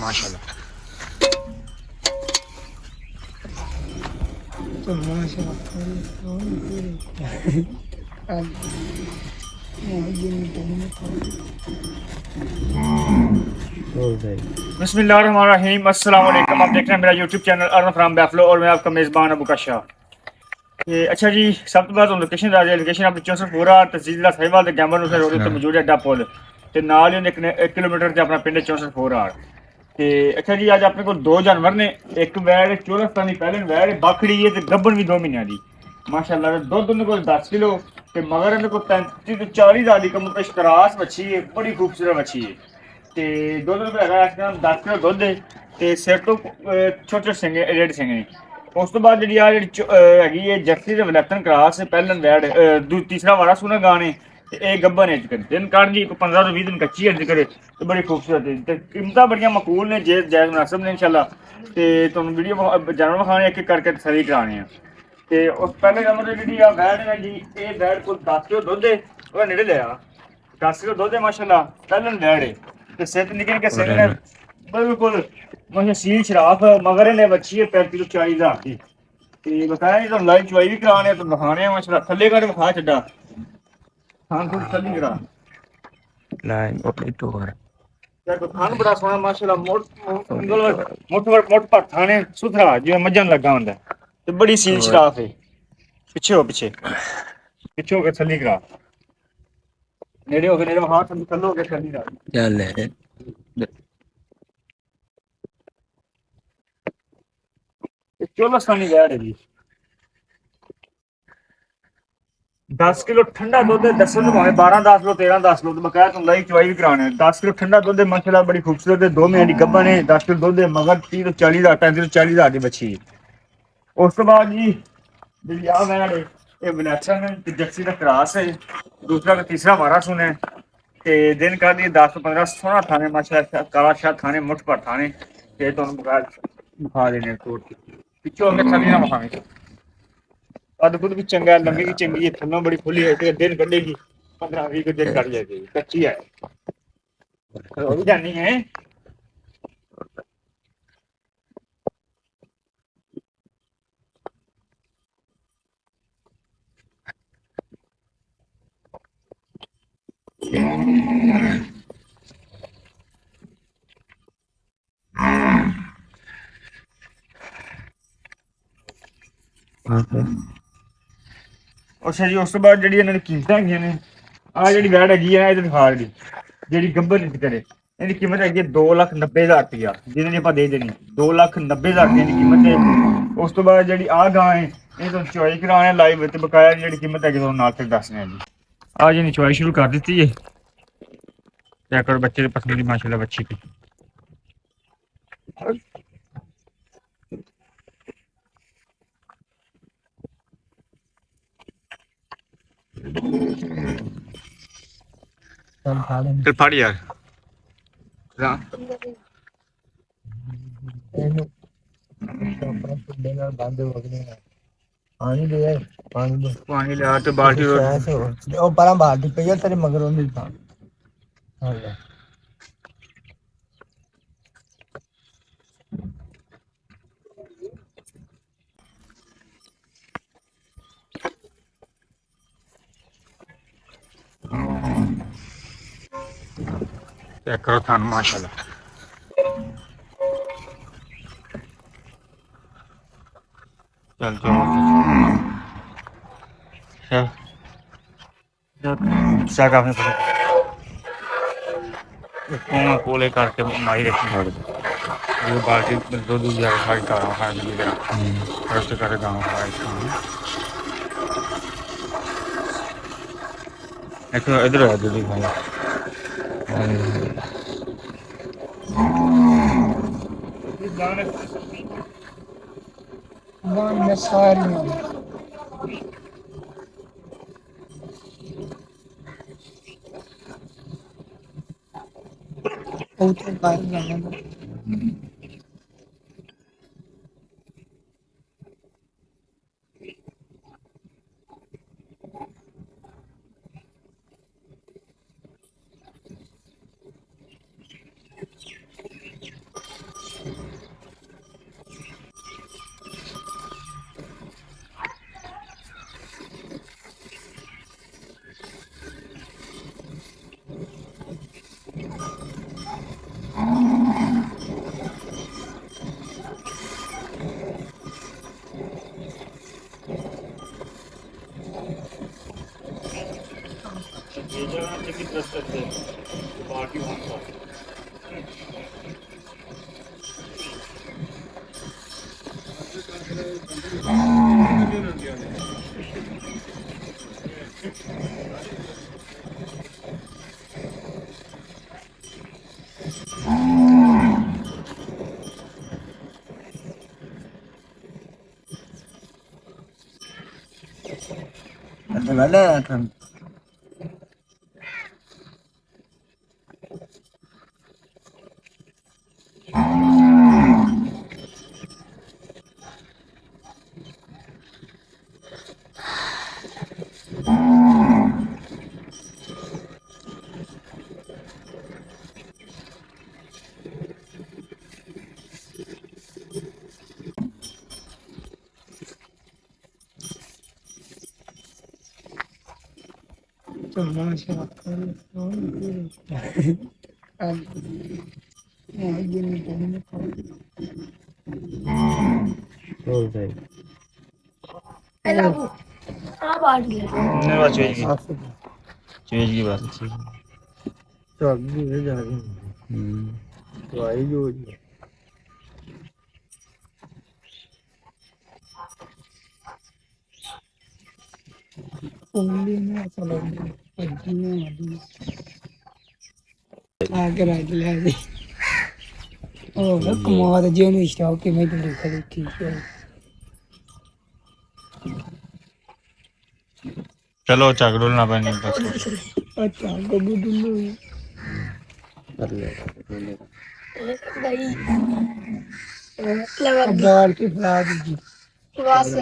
माशाल्लाह। तो माशाल्लाह बिस्मिल्लाहिर्रहमानिर्रहीम, अस्सलाम वालेकुम। आप देख रहे हैं मेरा यूट्यूब चैनल अर्न फ्राम बैफलो और मैं आपका मेज़बान अबू काशा। ये अच्छा जी, सब तो बात लोकेशन आ जाए। लोकेशन अपनी 64 तहसील दा साहिवाल ते गैंबर उसे रोड उत्ते मौजूद है अड्डा पुल ते नाल ही 1 किलोमीटर ते अपना पिंड 64 ते अच्छा जी, आज अपने को दो जानवर ने। एक वैड़ चौरस्तानी पहले वैड़ बाखड़ी है ते गब्बन भी 2 महीने दी माशाल्लाह। दुध उन्हें को 10 किलो ते मगर इन्हें को 35 तो 40 हज़ार की कम पेश क्रॉस बच्ची है, बड़ी खूबसूरत बच्ची है। ਤੇ ਦੁੱਧ ਨੂੰ ਹੈਗਾ ਇਸ ਟਾਈਮ 10 ਕਿਲੋ ਦੁੱਧ ਹੈ ਤੇ ਸਿਰ ਤੋਂ ਛੋਟੇ ਛੋਟੇ ਸਿੰਗੇ ਰੇਡ ਸਿੰਘ ਨੇ। ਉਸ ਤੋਂ ਬਾਅਦ ਜਿਹੜੀ ਆ ਜਿਹੜੀ ਹੈਗੀ ਹੈ ਜਰਸੀ ਦੇ ਵਲੈਤਨ ਕਰਾਸ ਪਹਿਲਨ ਵੈੜ ਤੀਸਰਾ ਵਾਰਾ ਸੁਣਾ ਗਾਣੇ ਤੇ ਇਹ ਗੱਬਰ ਨੇ ਜਿਕਰ ਦਿਨ ਕੱਢ ਜੀ 15 ਤੋਂ 20 ਦਿਨ ਕੱਚੀ ਹੈ ਜਿਕਰ ਤੇ ਬੜੀ ਖੂਬਸੂਰਤ ਹੈ ਤੇ ਕੀਮਤਾਂ ਬੜੀਆਂ ਮਕਬੂਲ ਨੇ ਜੇ ਜਾਇਜ਼ ਮੁਨਾਸਬ ਨੇ ਇਨਸ਼ਾਅੱਲਾ। ਤੇ ਤੁਹਾਨੂੰ ਵੀਡੀਓ ਜਾਨਵਰ ਵਿਖਾਣੇ ਇੱਕ ਇੱਕ ਕਰਕੇ ਤਸੱਲੀ ਕਰਾਣੇ ਆ। ਤੇ ਉਸ ਪਹਿਲੇ ਨੰਬਰ ਤੇ ਜਿਹੜੀ ਆ ਵੈੜ ਹੈ ਜੀ, ਇਹ ਵੈੜ ਕੋਲ 10 ਕਿਲੋ ਦੁੱਧ ਹੈ। ਉਹਦਾ ਨੇੜੇ ਲਿਆ 10 ਕਿਲੋ ਦੁੱਧ ਹੈ ਮਾਸ਼ਾਅੱਲਾ। ਪਹਿਲਨ ਵੈੜ ਹੈ ਤੇ ਸਿੱਧ ਨਿਕਲ ਕੇ ਸਿੰਘ ਨੇ ਬਿਲकुल मुझे सील शराफ मगर ने बच्ची है 35 तो 40 हज़ार की। ਤੇ ਬਤਾਇਆ ਨਹੀਂ ਤੁਹਾਨੂੰ ਲਾਈਵ ਚੁਆਈ ਵੀ ਕਰਾਣੇ ਤੇ ਦਿਖਾਣੇ ਆ ਮਾਸ਼ਾਅੱਲਾ। ਥੱਲੇ ਕਰ ਵਿਖਾ ਛੱਡਾ ਖਾਨ ਖੁਦ ਥੱਲੀ ਕਰਾ ਲਾਈਨ ਓਕੇ ਟੋਰ ਤੇ ਖਾਨ ਬੜਾ ਸੋਹਣਾ ਮਾਸ਼ਾਅੱਲਾ। ਮੋਟ ਪਰ ਥਾਣੇ ਸੁਥਰਾ ਜਿਵੇਂ ਮੱਝਾਂ ਨੂੰ ਲੱਗਾ ਹੁੰਦਾ ਤੇ ਬੜੀ ਸੀਲ ਸ਼ਰਾਫ ਹੈ। ਪਿੱਛੇ ਹੋ ਪਿੱਛੇ ਹੋ ਕੇ ਥੱਲੀ ਕਰਾ ਨੇੜੇ ਹੋ ਕੇ ਨੇੜੇ ਵਿਖਾ ਥੱਲੇ ਹੋ ਕੇ ਥੱਲੀ ਕਰਾ। ਚੱਲ ਇਹ 14 ਵੈੜ ਹੈ ਜੀ। 10 किलो ठंडा दुध है। दस तो भावे 12-10 लो 13-10 लो तो बकाया तुम लाई चवाई भी कराने 10 किलो ठंडा दुध है माशाल्लाह। बड़ी खूबसूरत है। 2 महीने की गब्बन है। 10 किलो दुध है मगर 30 तो 40 हज़ार 35 तो 40 हज़ार की बची है। उस तो बाद जी जी आ वैड़ है ये विलैक्सन है ते जर्सी का क्रॉस है। दूसरा का तीसरा वारा सुने ते दिन का दिए 10 तो 15 सोना थाने माशाल्लाह काला शाह थाने मुठ पर थाने ते तुम बखा देने पिछो हमें खाली ना बखावे अद्भुत भी चंगा है। लंबी भी चंगी है। थल्लों बड़ी खुली है तो दिन कटेगी 15-20 दिन कट जाएगी कच्ची है। वो भी जानी है ਅੱਛਾ ਜੀ। ਉਸ ਤੋਂ ਬਾਅਦ ਜਿਹੜੀ ਇਹਨਾਂ ਦੀ ਕੀਮਤਾਂ ਹੈਗੀਆਂ ਨੇ ਆ ਜਿਹੜੀ ਵੈੜ ਹੈਗੀ ਆ ਇਹਦੇ ਦਿਖਾ ਜਿਹੜੀ ਗੱਬਰ ਨਹੀਂ ਕਰੇ ਇਹਦੀ ਕੀਮਤ ਹੈਗੀ 2,90,000 ਰੁਪਇਆ ਜਿਹਦੇ ਲਈ ਆਪਾਂ ਦੇ ਦੇਣੀ 2,90,000 ਰੁਪਏ ਦੀ ਕੀਮਤ ਹੈ। ਉਸ ਤੋਂ ਬਾਅਦ ਜਿਹੜੀ ਆ ਗਾਂ ਹੈ ਇਹ ਤੁਹਾਨੂੰ ਚੁਆਈ ਕਰਾਉਣਾ ਲਾਈਵ ਤੇ ਬਕਾਇਆ ਜਿਹੜੀ ਕੀਮਤ ਹੈਗੀ ਤੁਹਾਨੂੰ ਨਾਲ ਫਿਰ ਦੱਸਣੇ ਆ ਜੀ। ਆ ਜਿਹਨੇ ਚੁਆਈ ਸ਼ੁਰੂ ਕਰ ਦਿੱਤੀ ਹੈ ਚੈੱਕ ਕਰੋ ਬੱਚੇ ਦੇ ਪਸੰਦ ਦੀ ਮਾਸ਼ਾਅੱਲਾ ਬੱਚੀ ਦੀ। चल फाड़ यार पानी दे यार पानी दे पानी लिया तो बाल्टी ओ परा बाल्टी पे तेरे मगर ओंदी था हां चेक करो थान माशाल्लाह। चल चल आपने कोले करके माई रखी ये बाल्टी दो जाकर खाई गाँव खाई फर्स्ट करे गाँव खाई इधर है दूधी खाई मैं सारी ओ तो बाहर जाना दस्तक से बाकी होने का अच्छा वाला था तो माशाल्लाह हो गई Hello. बांट गया नहीं बात चुएज की बात अच्छी तो अभी ये जा रही तो आई जो उंगली में चलो पट्टी में आगे रख ले ओ कमाल जेनु स्टॉक के में तो लिखा ठीक है चलो चाकड़ोल ना बने बस अच्छा गगु दुल्लू कर ले दही लगा बाल की फ्लावर जी बस